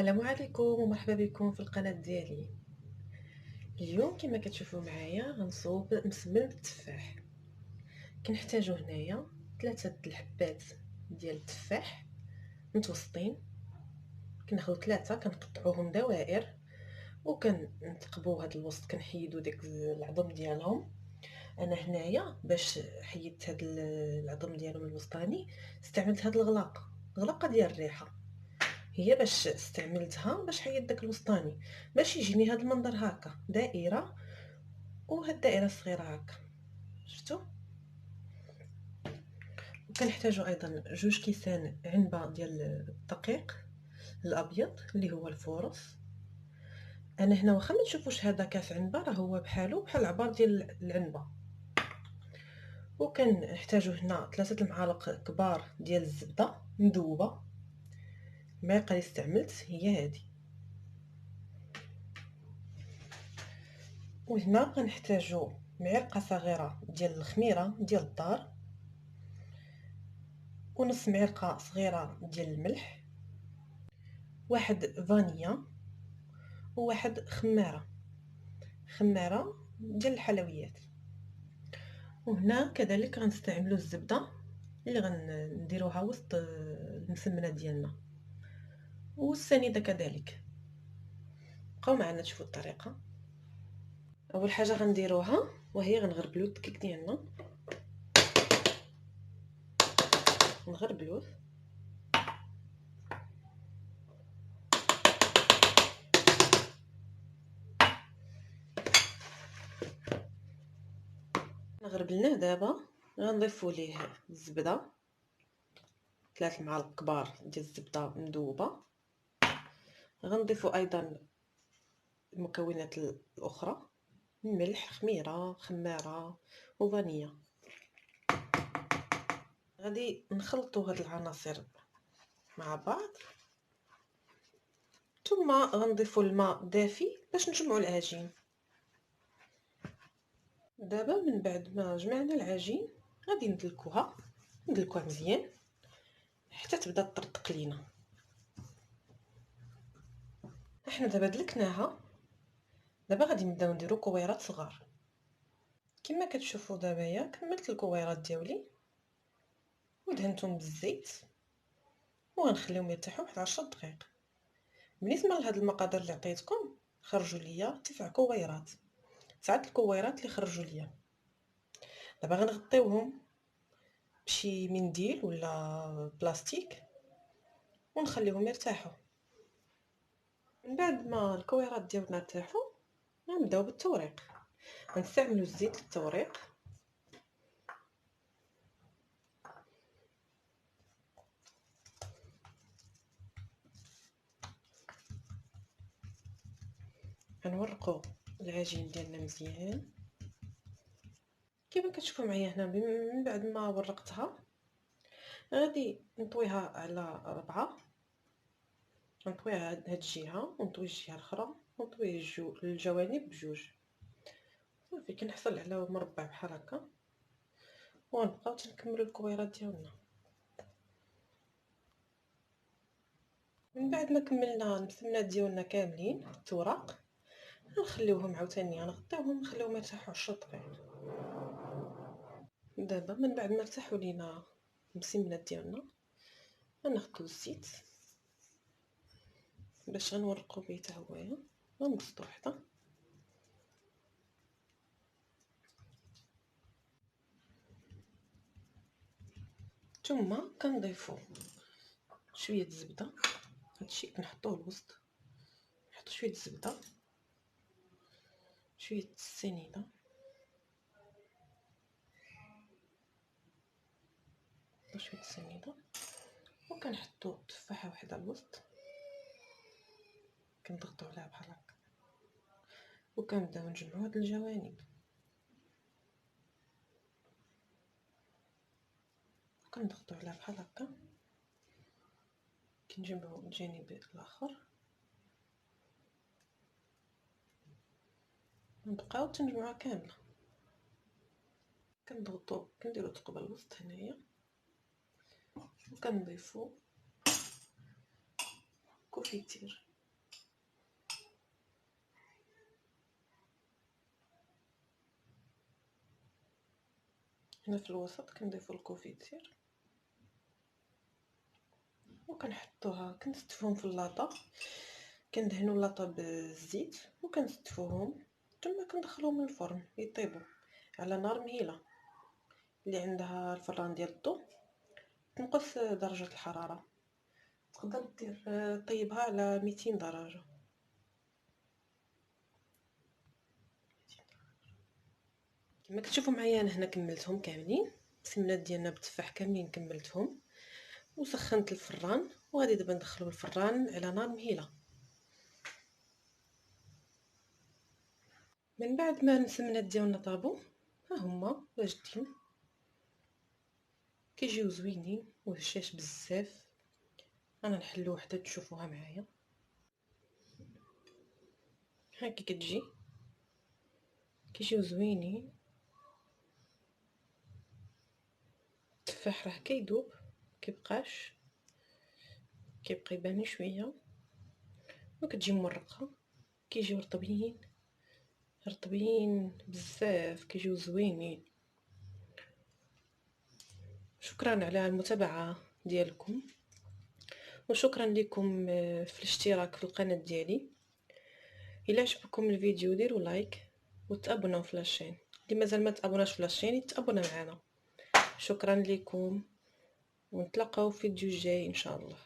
السلام عليكم ومرحبا بكم في القناة ديالي. اليوم كما كتشوفوا معايا غنصوب مسمن بالتفاح. كنحتاجو هنايا 3 الحبات ديال التفاح متوسطين. كناخذ 3 كنقطعوهم دوائر وكنثقبوا هذا الوسط، كنحيدو داك العظم ديالهم. انا هنايا باش حيدت هذا العظم ديالهم الوسطاني استعملت هذه الغلاقه ديال الريحه، هي باش استعملتها باش حيد داك الوسطاني باش يجيني هذا المنظر هكا دائره، وهاد الدائره الصغيره هكا شفتوا. وكنحتاجو ايضا 2 كيسان عنبه ديال الدقيق الابيض اللي هو الفورص. انا هنا واخا ما تشوفوش هذا كاس عنبه راه هو بحالو بحال العبار ديال العنبه. وكنحتاجو هنا 3 المعالق كبار ديال الزبده مذوبه. المعلقه اللي استعملت هي هذه. وهنا غنحتاجو معلقه صغيره ديال الخميره ديال الدار، ونص معلقه صغيره ديال الملح، واحد فانيا، وواحد خماره ديال الحلويات. وهنا كذلك غنستعملوا الزبده اللي غنديروها وسط المسمنه ديالنا، والسنيده كذلك. بقاو معنا تشوفوا الطريقه. اول حاجه غنديروها وهي غنغربلو الدقيق ديالنا، نغربلوه غربلناه. دابا غنضيفوا ليه الزبده، 3 معالق كبار ديال الزبده مذوبه. غنضيفوا ايضا المكونات الاخرى، ملح، خميره، خماره، وفانيا. غادي نخلطوا هاد العناصر مع بعض، ثم غنضيفوا الماء دافي باش نجمعوا العجين. دابا من بعد ما جمعنا العجين غادي ندلكوها مزيان حتى تبدا تطرطق لينا. احنا دابا دلكناها، دابا غادي نبداو نديرو كويرات صغار. كما كتشوفوا دابا كملت الكويرات ديالي ودهنتهم بالزيت، وغنخليهم يرتاحوا واحد 10 دقائق. بالنسبه لهاد المقادير اللي عطيتكم خرجوا ليا 9 كويرات، 9 الكويرات اللي خرجوا ليا. دابا غنغطيوهم بشي منديل ولا بلاستيك ونخليهم يرتاحوا. من بعد ما الكويرات ديالنا ارتاحوا غنبداو بالتوريق. غنستعملوا الزيت للتوريق. غنورقوا العجين ديالنا مزيان كما كتشوفوا معايا هنا. من بعد ما ورقتها غادي نطويها على 4، نطويها هاد الجهه ونطوي الجهه الاخرى ونطوي الجوانب بجوج صافي. كنحصل على مربع بحال هكا، ونبقاو تنكملوا الكويرات ديالنا. من بعد ما كملنا المسمنات ديالنا كاملين التوراق نخليوهم عاوتاني، نغطيوهم نخليوهم يرتاحوا 10 دقائق. دابا من بعد ما ارتاحوا لينا المسمنات ديالنا غناخدو الزيت باش غنورقو بيه حتى هويا. غنبسطو وحده، ثم كنضيفو شويه الزبده. هادشي كنحطوه الوسط، نحطو شويه الزبده، شويه السنيده، شويه السنيده، وكنحطو تفاحه وحده الوسط كنضغطو عليها بحال هكا، وكنبداو نجمعو هاد الجوانب. كنضغطو عليها بحال هكا، كنجمعو الجانب الاخر، نبقاو تنجمعوها كامله. كنضغطو كنديرو ثقب الوسط هنايا، وكنضيفو كوفيتير هنا في الوسط كنضيفو الكونفيتير وكنحطوها، كنستفوهم في اللاطه، كندهنوا اللاطه بالزيت وكنستفوهم، ثم كندخلوهم للفرن يطيبوا على نار مهيله. اللي عندها الفران ديال الضو تنقص درجه الحراره، تقدر دير طيبها على 200 درجه. كما كتشوفوا معايا انا هنا كملتهم كاملين، السمنات ديالنا بالتفاح كاملين كملتهم وسخنت الفران، وغادي دابا ندخلو الفران على نار مهيله. من بعد ما السمنات ديالنا طابو ها هما واجدين، كيجيو زوينين وهشاش بزاف. انا نحلو وحده تشوفوها معايا، هاكي كتجي كيجيو زوينين. التفاح راه كيذوب، كيبقاش كيبقى يبان شويه وكتجي مرقه، كيجيو رطبين رطبين بزاف، كيجيو زوينين. شكرا على المتابعه ديالكم، وشكرا لكم في الاشتراك في القناه ديالي. الى عجبكم الفيديو ديروا لايك وتابوناو في لاشين، اللي مازال ما تابوناش في لاشين يتابونا معنا. شكرا لكم ونتلاقاو في الفيديو الجاي ان شاء الله.